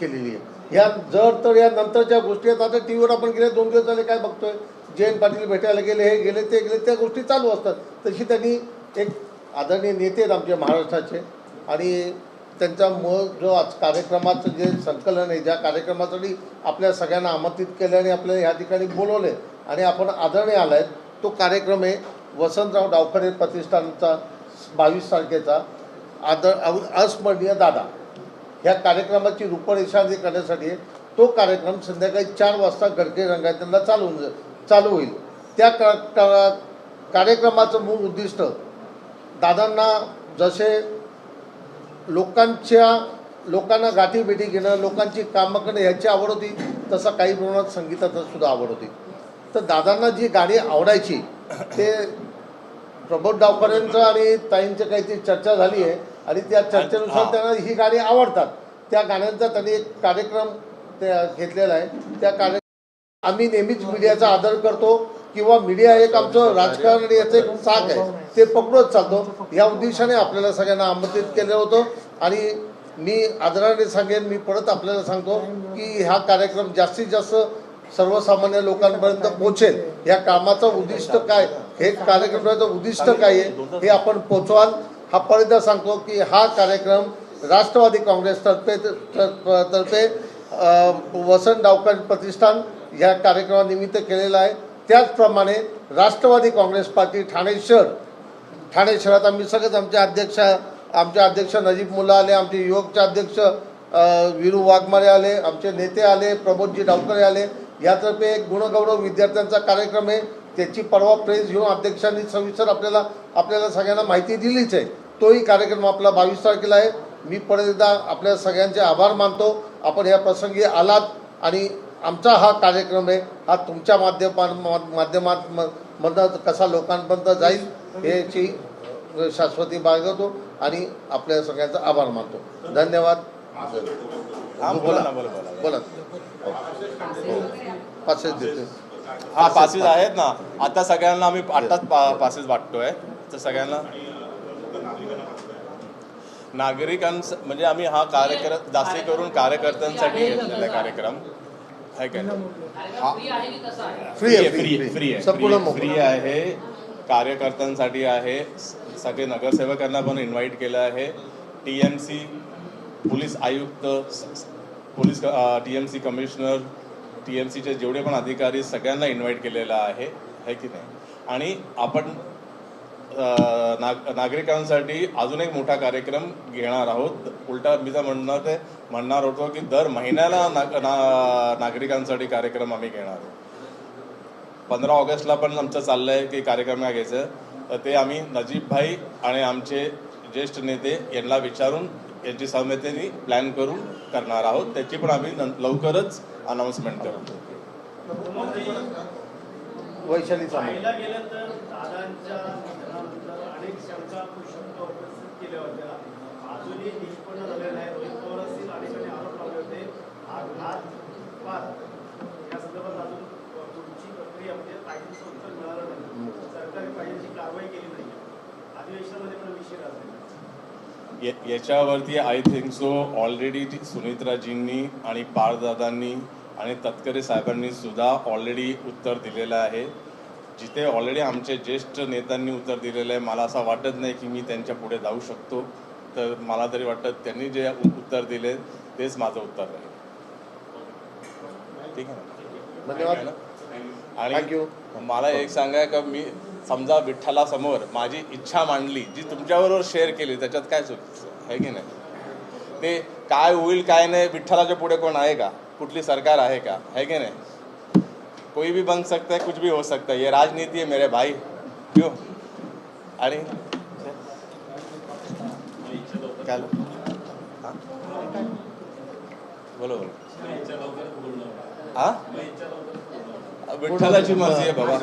केलेली आहे। या जर तर या नंतरच्या गोष्टी आहेत, आता टीव्हीवर आपण गेले 2 दिवस झाले काय बघतोय, जयंत पाटील भेटायला गेले, हे गेले ते गेले, त्या गोष्टी चालू असतात। तशी त्यांनी एक आदरणीय नेते आहेत आमच्या महाराष्ट्राचे, आणि त्यांचा मूळ जो आज कार्यक्रमाचं जे संकलन आहे, ज्या कार्यक्रमासाठी आपल्या सगळ्यांना आमंत्रित केलं आणि आपल्याला ह्या ठिकाणी बोलवले आणि आपण आदरणीय आलाय, तो कार्यक्रम आहे वसंतराव डावखरे प्रतिष्ठानचा 22 तारखेचा अस्मरणीय दादा। ह्या कार्यक्रमाची रूपरेषा करण्यासाठी तो कार्यक्रम संध्याकाळी 4 वाजता गडके रंगायतला चालू होईल। त्या कार्यक्रमाचं मूळ उद्दिष्ट दादांना जसे लोकांना गाठीभेटी घेणं, लोकांची कामं करणं ह्याची आवड होती, तसं काही प्रमाणात संगीताचं सुद्धा आवड होती। तर दादांना जी गाणी आवडायची ते प्रबोध डावकरेंचं आणि ताईंचं काहीतरी चर्चा झाली आहे आणि त्या चर्चेनुसार त्यांना ही गाणी आवडतात। त्या गाण्यांचा त्यांनी एक कार्यक्रम घेतलेला आहे। त्या आम्ही नेहमीच मीडियाचा आदर करतो किंवा मीडिया एक आमचं राजकारण आणि याचं एक साथ आहे, ते पकडत चालतो। या उद्देशाने आपल्याला सगळ्यांना आमंत्रित केलं होतं आणि मी आदराने सांगेन, मी परत आपल्याला सांगतो की हा कार्यक्रम जास्तीत जास्त सर्वसामान्य लोकांपर्यंत पोहोचेल। या कामाचं उद्दिष्ट काय, हे कार्यक्रमाचं उद्दिष्ट काय आहे हे आपण पोचवाल। हा परत सांगतो की हा कार्यक्रम राष्ट्रवादी काँग्रेसतर्फे वसंत डावखरे प्रतिष्ठान या कार्यक्रमानिमित्त केलेला आहे। त्याचप्रमाणे राष्ट्रवादी काँग्रेस पार्टी ठाणे शहरात आम्ही सगळेच आमचे अध्यक्ष नजीब मुल्ला आले, आमचे युवकचे अध्यक्ष वीरू वाघमारे आले, आमचे नेते आले, प्रबोधजी डावकरे आले। यातर्फे एक गुणगौरव विद्यार्थ्यांचा कार्यक्रम आहे, त्याची परवा प्रेस घेऊन अध्यक्षांनी सविस्तर आपल्याला सगळ्यांना माहिती दिलीच आहे। तोही कार्यक्रम आपला 22 तारखेला आहे। मी परत एकदा आपल्या सगळ्यांचे आभार मानतो, आपण या प्रसंगी आलात आणि आमचा हा कार्यक्रम आहे हा तुमच्या माध्यमातून कसा लोकांपर्यंत जाईल याची शाश्वती बाळगतो आणि आपल्या सगळ्यांचा आभार मानतो। धन्यवाद। बोला। पासेस देते। हा, पासेस आहेत ना, आता सगळ्यांना आम्ही आत्ताच पासेस वाटतोय। तर सगळ्यांना नागरिकांचा म्हणजे आम्ही हा कार्यक्रम जास्ती करून कार्यकर्त्यांसाठी घेतलेला कार्यक्रम आहे का? फ्री आहे, कार्यकर्त्यांसाठी आहे। सगळे नगरसेवकांना पण इन्व्हाइट केलं आहे। TMC पोलीस आयुक्त, TMC कमिशनर, TMCचे जेवढे पण अधिकारी सगळ्यांना इन्व्हाइट केलेलं आहे की नाही? आणि आपण नागरिकांसाठी अजून एक मोठा कार्यक्रम घेणार आहोत। उलटा मी तर म्हणणार होतो की दर महिन्याला नागरिकांसाठी कार्यक्रम आम्ही घेणार आहोत। 15 ऑगस्टला पण आमचं चाललं आहे की कार्यक्रम घ्यायचं, तर ते आम्ही नजीब भाई आणि आमचे ज्येष्ठ नेते यांना विचारून यांची सहमतीने प्लॅन करून करणार आहोत। त्याची पण आम्ही लवकरच अनाउन्समेंट करू। वैशाली अनेक शंका कुशंका उपस्थित केल्या होत्या, अजूनही निष्पन्न झाले नाही। रोहित पवार असतील, अनेकांनी आरोप लावले होते। या संदर्भात अजून पुढची प्रक्रिया म्हणजे पाहिजेचं उत्तर मिळालं नाही, सरकारने पाहिजेची कारवाई केली नाही। अधिवेशनामध्ये पण विषय राहतो याच्यावरती आय थिंक सो ऑलरेडी सुनित्राजींनी आणि पारदादांनी आणि तटकरे साहेबांनी सुद्धा ऑलरेडी उत्तर दिलेलं आहे। जिथे ऑलरेडी आमचे ज्येष्ठ नेत्यांनी उत्तर दिलेलं आहे, मला असं वाटत नाही की मी त्यांच्या पुढे जाऊ शकतो। तर मला तरी वाटतं त्यांनी जे उत्तर दिले तेच माझं उत्तर आहे। ठीक आहे, धन्यवाद। आणि मला एक सांगाय का, मी समजा विठ्ठलासमोर माझी इच्छा मांडली, जी तुमच्याबरोबर शेअर केली, त्याच्यात काय चुकीचं आहे की नाही? ते काय होईल काय नाही, विठ्ठलाच्या पुढे कोण आहे का? कुठली सरकार आहे का? है कि नहीं? कोई भी बन सकता है, कुछ भी हो सकता है। ये राजनीति है मेरे भाई, क्यों? आणि काय बोलो हा, विठ्ठलाची मर्जी आहे बाबा।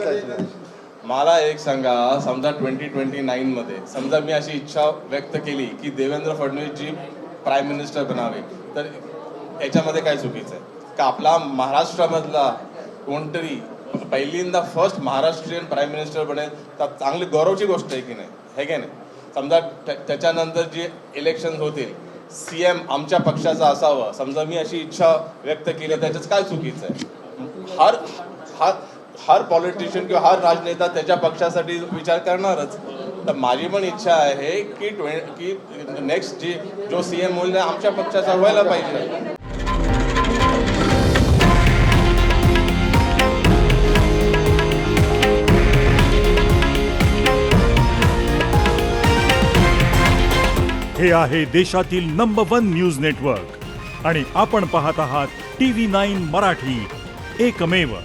मला एक सांगा, समजा 2029 मध्ये समजा मी अशी इच्छा व्यक्त केली की देवेंद्र फडणवीसजी प्राईम मिनिस्टर बनावे, तर याच्यामध्ये काय चुकीचं आहे का? आपला महाराष्ट्रामधला कोणतरी पहिल्यांदा फर्स्ट महाराष्ट्रीयन प्राईम मिनिस्टर बनेल तर चांगली गौरवची गोष्ट आहे की नाही, है की नाही? समजा त्याच्यानंतर जे इलेक्शन होतील CM आमच्या पक्षाचा असावं, समजा मी अशी इच्छा व्यक्त केली त्याच्यात काय चुकीचं आहे? हर पॉलिटिशियन किंवा हर राजनेता त्याच्या पक्षासाठी विचार करणारच. तर माझी पण इच्छा आहे की नेक्स्ट जो CM होईल आमच्या पक्षाचा व्हायला पाहिजे. हे आहे देशातील नंबर 1 न्यूज नेटवर्क आणि आपण पाहत आहात TV9 मराठी, एकमेव.